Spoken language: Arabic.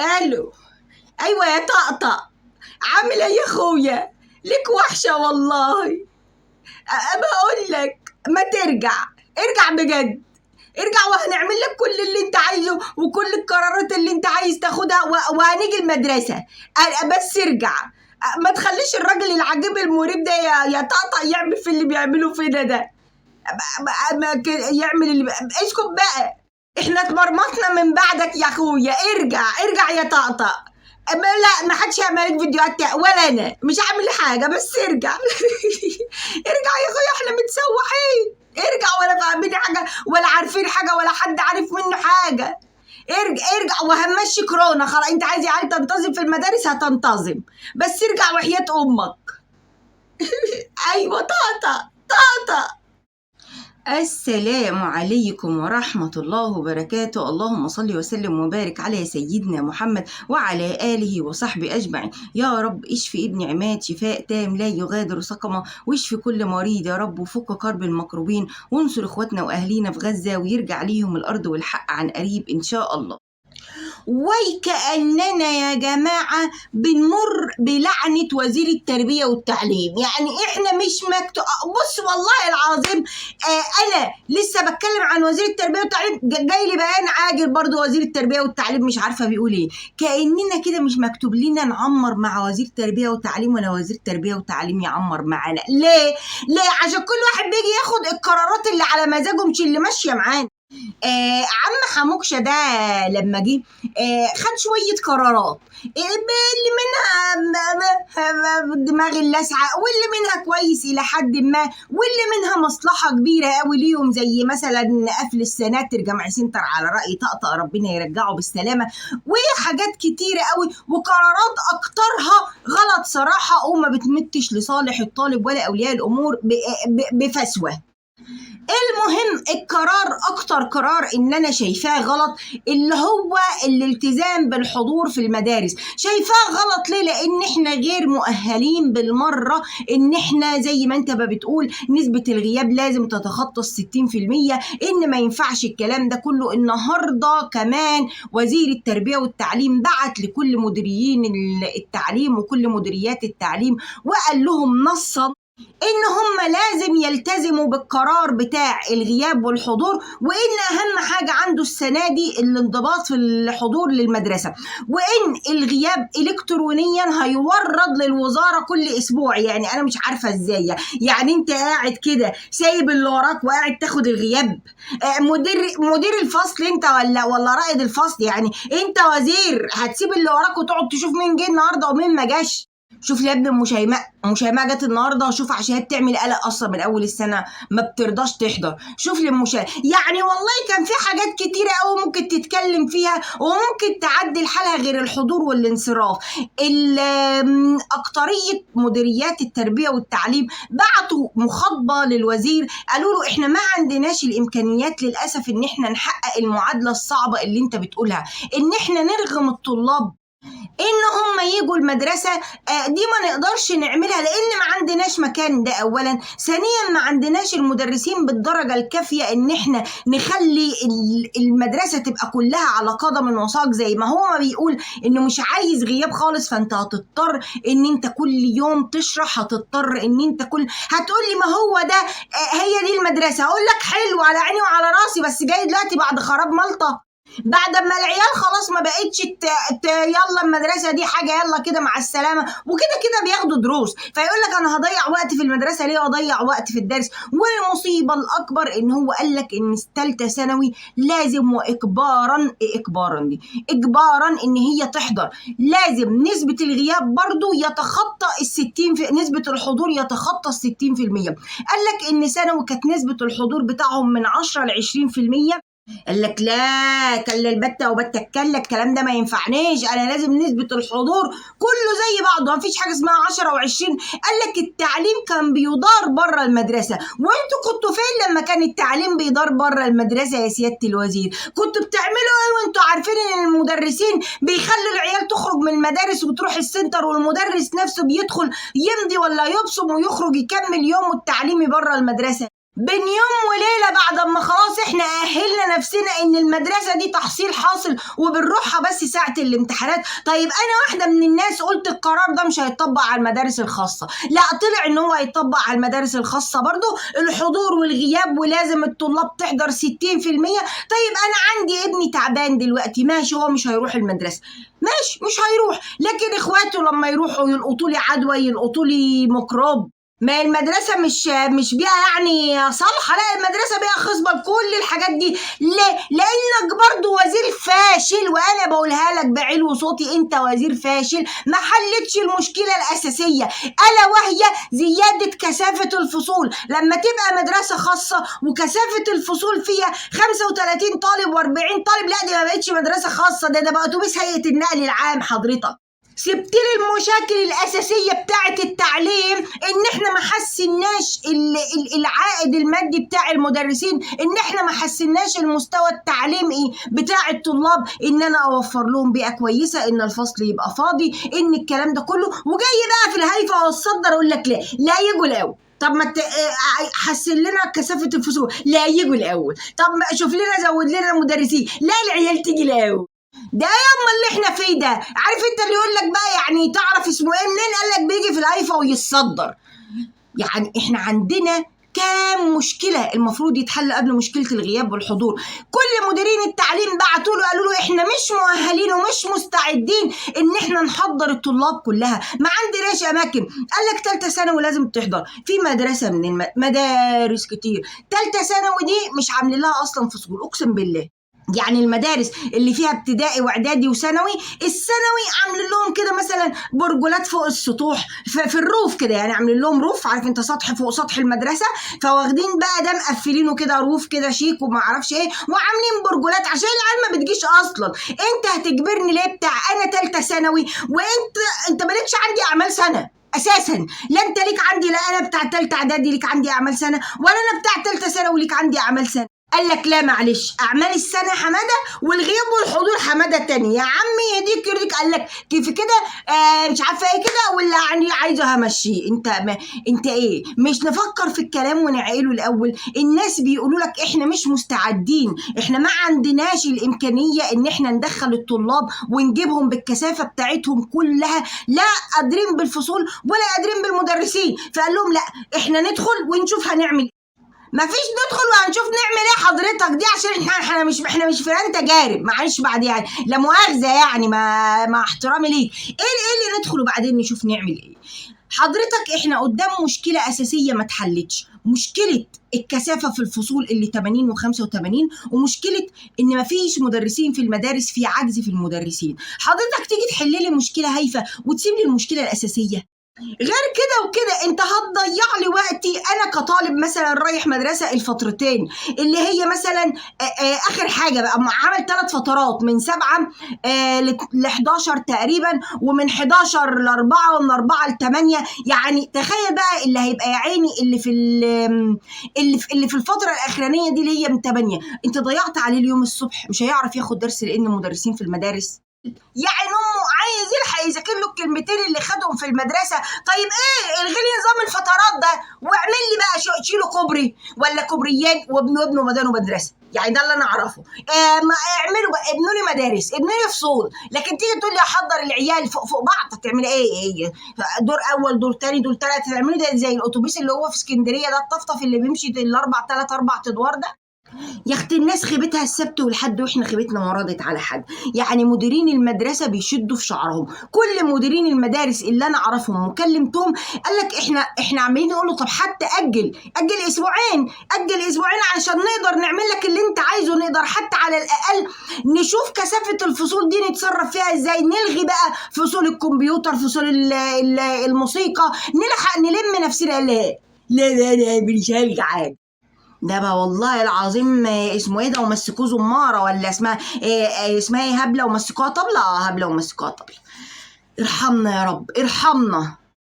الو. ايوه يا طقطق، عامل ايه يا اخويا؟ ليك وحشه والله. بقول لك ما ارجع بجد، ارجع وهنعمل لك كل اللي انت عايزه وكل القرارات اللي انت عايز تاخدها وهنيجي المدرسه. بس ارجع، ما تخليش الراجل العجيب المريب ده يا طقطق يعمل في اللي بيعمله فينا ده. يعمل اللي اسكت بقى، احنا اتمرمطنا من بعدك يا اخويا. ارجع يا طقطق. لا، ما حدش يعمل لك فيديوهات ولا انا مش هعمل حاجه، بس ارجع. ارجع يا اخويا، احنا متسوحين. ارجع، ولا فاهمين حاجه ولا عارفين حاجه ولا حد عارف منه حاجه. ارجع وهنمشي كورونا خلاص. انت عايز عيال تنتظم في المدارس هتنتظم، بس ارجع وحياة امك. ايوه طقطق. السلام عليكم ورحمة الله وبركاته. اللهم صل وسلم وبارك على سيدنا محمد وعلى آله وصحبه أجمعين. يا رب اشفي ابن عماد شفاء تام لا يغادر سقما، واشفي كل مريض يا رب، وفك كرب المكروبين، وانصر اخواتنا واهلينا في غزة ويرجع ليهم الارض والحق عن قريب ان شاء الله. وكأننا يا جماعة بنمر بلعنة وزير التربية والتعليم. يعني احنا مش مكتوب. بص والله العظيم، انا لسه بتكلم عن وزير التربية والتعليم، جاي لي بيان عاجل برضو وزير التربية والتعليم مش عارفة بيقول ايه. كأننا كده مش مكتوب لنا نعمر مع وزير التربية والتعليم ولا وزير التربية والتعليم يعمر معانا. ليه؟ عشان كل واحد بيجي ياخد القرارات اللي على مزاجه مش اللي ماشية معانا. عم حموكشة ده لما جه خد شوية قرارات، اللي منها دماغ اللسعة، واللي منها كويس إلى حد ما، واللي منها مصلحة كبيرة قوي ليهم، زي مثلا قفل السناتر جمع سنتر على رأي طقطق ربنا يرجعه بالسلامة، وحاجات كتيرة قوي وقرارات أكترها غلط صراحة وما بتمتش لصالح الطالب ولا أولياء الأمور بفسوة. المهم اكتر قرار ان انا شايفاه غلط اللي هو الالتزام بالحضور في المدارس. شايفاه غلط ليه؟ لان احنا غير مؤهلين بالمرة ان احنا زي ما انت بتقول نسبة الغياب لازم تتخطى 60%، ان ما ينفعش الكلام ده كله. النهاردة كمان وزير التربية والتعليم بعت لكل مديريين التعليم وكل مديريات التعليم وقال لهم نصا إن هم لازم يلتزموا بالقرار بتاع الغياب والحضور، وإن أهم حاجة عنده السنة دي الانضباط في الحضور للمدرسة، وإن الغياب إلكترونيا هيورد للوزارة كل أسبوع. يعني أنا مش عارفة إزاي، يعني أنت قاعد كده سايب اللي وراك وقاعد تاخد الغياب؟ مدير الفصل أنت ولا رائد الفصل؟ يعني أنت وزير هتسيب اللي وراك وتقعد تشوف مين جه النهارده ومين ما جاش؟ شوف يا ابني ام شيماء جت النهارده، شوف عشان هي بتعمل قلق اصلا من اول السنه ما بترضاش تحضر. شوف لام يعني والله كان في حاجات كتيره قوي ممكن تتكلم فيها وممكن تعدل حالها غير الحضور والانصراف. اكتريه مديريات التربيه والتعليم بعتوا مخاطبه للوزير، قالوا له احنا ما عندناش الامكانيات للاسف ان احنا نحقق المعادله الصعبه اللي انت بتقولها، ان احنا نرغم الطلاب ان هم يجوا المدرسه. دي ما نقدرش نعملها لان ما عندناش مكان، ده اولا. ثانيا ما عندناش المدرسين بالدرجه الكافيه ان احنا نخلي المدرسه تبقى كلها على قدم وساق زي ما هو ما بيقول انه مش عايز غياب خالص. فانت هتضطر ان انت كل يوم تشرح، هتضطر ان انت هتقول لي ما هو ده هي دي المدرسه. اقول لك حلو على عيني وعلى راسي، بس جاي دلوقتي بعد خراب ملطه، بعد ما العيال خلاص ما بقتش يلا المدرسه دي حاجه يلا كده مع السلامه، وكده بياخدوا دروس، فيقول لك انا هضيع وقت في المدرسه ليه واضيع وقت في الدرس. والمصيبه الاكبر ان هو قال لك ان ثالثه ثانوي لازم واجبارا ان هي تحضر، لازم نسبه الغياب برضو يتخطى 60 نسبه الحضور يتخطى 60%. قال لك ان ثانوي كانت نسبه الحضور بتاعهم من 10 ل 20%. قال لك لا، كلا البتة وبتة الكلة، الكلام ده ما ينفعنيش، انا لازم نسبة الحضور كله زي بعضه، مفيش حاجة اسمها 10 و20. قال لك التعليم كان بيدار بره المدرسة، وانتوا كنتوا فين لما كان التعليم بيدار بره المدرسة يا سيادة الوزير؟ كنتوا بتعملوا ايه وانتوا عارفين ان المدرسين بيخلوا العيال تخرج من المدارس وتروح السنتر، والمدرس نفسه بيدخل يمضي ولا يبصم ويخرج يكمل يومه التعليمي بره المدرسة؟ بين يوم وليلة بعد ما خلاص احنا أهلنا نفسنا ان المدرسة دي تحصيل حاصل وبنروحها بس ساعة الامتحانات. طيب انا واحدة من الناس قلت القرار ده مش هيطبق على المدارس الخاصة، لا طلع ان هو هيطبق على المدارس الخاصة برضو، الحضور والغياب ولازم الطلاب تحضر 60%. طيب انا عندي ابني تعبان دلوقتي، ماشي هو مش هيروح المدرسة، ماشي مش هيروح، لكن اخواته لما يروحوا يلقطوا لي عدوى، يلقطوا لي ميكروب، ما المدرسة مش بيئة يعني صالحة، لا المدرسة بيئة خصبة لكل الحاجات دي. ليه؟ لأنك برضو وزير فاشل، وأنا بقولها لك بعلو صوتي، أنت وزير فاشل ما حلتش المشكلة الأساسية، ألا وهي زيادة كثافة الفصول. لما تبقى مدرسة خاصة وكثافة الفصول فيها 35 طالب و40 طالب، لا دي ما بقتش مدرسة خاصة، ده بقى أتوبيس هيئة النقل العام حضرتك. سبت لي المشاكل الأساسية بتاعة التعليم، إن إحنا ما حسناش العائد المادي بتاع المدرسين، إن إحنا ما حسناش المستوى التعليمي بتاع الطلاب، إن أنا أوفر لهم بيئة كويسة، إن الفصل يبقى فاضي، إن الكلام ده كله، وجاي بقى في الهايفة والصدر أقول لك لا يجوا الأول. طب ما حسن لنا كثافة الفصول، لا يجوا الأول. طب شوف لنا زود لنا مدرسين، لا العيال تيجي الأول. ده ياما اللي احنا فيه ده، عارف انت اللي يقول لك بقى يعني تعرف اسمه ايه منين؟ قال لك بيجي في الهايفه ويتصدر. يعني احنا عندنا كام مشكله المفروض يتحل قبل مشكله الغياب والحضور. كل مديرين التعليم بعتوا له قالوا له احنا مش مؤهلين ومش مستعدين ان احنا نحضر الطلاب كلها، ما عندناش اماكن. قال لك ثالثه ثانوي لازم تحضر في مدرسه من مدارس كتير، ثالثه ثانوي دي مش عاملين لها اصلا فصول، اقسم بالله. يعني المدارس اللي فيها ابتدائي واعدادي وثانوي، الثانوي عاملين لهم كده مثلا برجولات فوق السطوح في الروف كده، يعني عاملين لهم روف، عارف انت سطح فوق سطح المدرسه، فواخدين بقى ده مقفلينه كده روف كده شيك وما اعرفش ايه، وعاملين برجولات عشان العيال ما بتجيش اصلا. انت هتجبرني ليه بتاع انا ثالثه ثانوي وانت مالكش عندي اعمال سنه اساسا؟ لا انت ليك عندي، لا انا بتاع ثالثه اعدادي ليك عندي اعمال سنه، ولا انا بتاع ثالثه ثانوي ليك عندي اعمال سنه. قال لك لا معلش، اعمال السنه حماده والغياب والحضور حماده تاني، يا عمي يهديك يرضيك. قال لك كيف كده؟ مش عارفه ايه كده، ولا يعني عايزه همشيه. انت ايه؟ مش نفكر في الكلام ونعقله الاول؟ الناس بيقولوا لك احنا مش مستعدين، احنا ما عندناش الامكانيه ان احنا ندخل الطلاب ونجيبهم بالكثافه بتاعتهم كلها، لا قادرين بالفصول ولا قادرين بالمدرسين. فقال لهم لا احنا ندخل ونشوف هنعمل ايه. مفيش ندخل وهنشوف نعمل ايه حضرتك دي، عشان احنا مش فيران تجارب، معلش بعد يعني لا مؤاخذه يعني مع احترامي ليك، ايه اللي ندخل وبعدين نشوف نعمل ايه. حضرتك احنا قدام مشكله اساسيه ما اتحلتش، مشكله الكثافه في الفصول اللي 80 و85، ومشكله ان مفيش مدرسين في المدارس، في عجز في المدرسين. حضرتك تيجي تحل لي مشكله هايفه وتسيب لي المشكله الاساسيه؟ غير كده وكده انت هتضيع لي وقتي انا كطالب مثلا رايح مدرسه الفترتين اللي هي مثلا اخر حاجه بقى عمل 3 فترات من 7 ل 11 تقريبا، ومن 11 ل 4، ومن 4 ل 8. يعني تخيل بقى اللي هيبقى يا عيني اللي في الفتره الاخرانيه دي اللي هي من 8، انت ضيعت عليه اليوم الصبح، مش هيعرف ياخد درس لان المدرسين في المدارس. يعني امه عايز يلحق يذاكر له الكلمتين اللي خدهم في المدرسه. طيب ايه الغي لي نظام الفترات ده واعمل لي بقى شيله كوبري ولا كوبريين وابنه مدانه مدرسه، يعني ده اللي انا اعرفه. ما اعملوا بقى، ابنوا لي مدارس، ابنوا لي فصول، لكن تيجي تقول لي احضر العيال فوق بعض، تعمل ايه دور اول دور تاني دور ثالث، تعملوا ده زي الاتوبيس اللي هو في اسكندريه ده الطفطف اللي بيمشي الاربع 3 ادوار ده. يا اختي الناس خيبتها السبت والحد، واحنا خيبتنا ما راضت على حد. يعني مديرين المدرسه بيشدوا في شعرهم، كل مديرين المدارس اللي انا اعرفهم وكلمتهم قال لك احنا عمالين نقول له طب حتى اجل اجل اسبوعين علشان نقدر نعمل لك اللي انت عايزه، نقدر حتى على الاقل نشوف كثافه الفصول دي نتصرف فيها ازاي، نلغي بقى فصول الكمبيوتر، فصول الموسيقى، نلحق نلم نفسنا. لا مش هلغي حاجه. ده بقى والله العظيم اسمه ايه ده، ومسكوه زماره ولا اسمها ايه هبله ومسكوها طبله، هبله ومسكوها طبله. ارحمنا يا رب ارحمنا.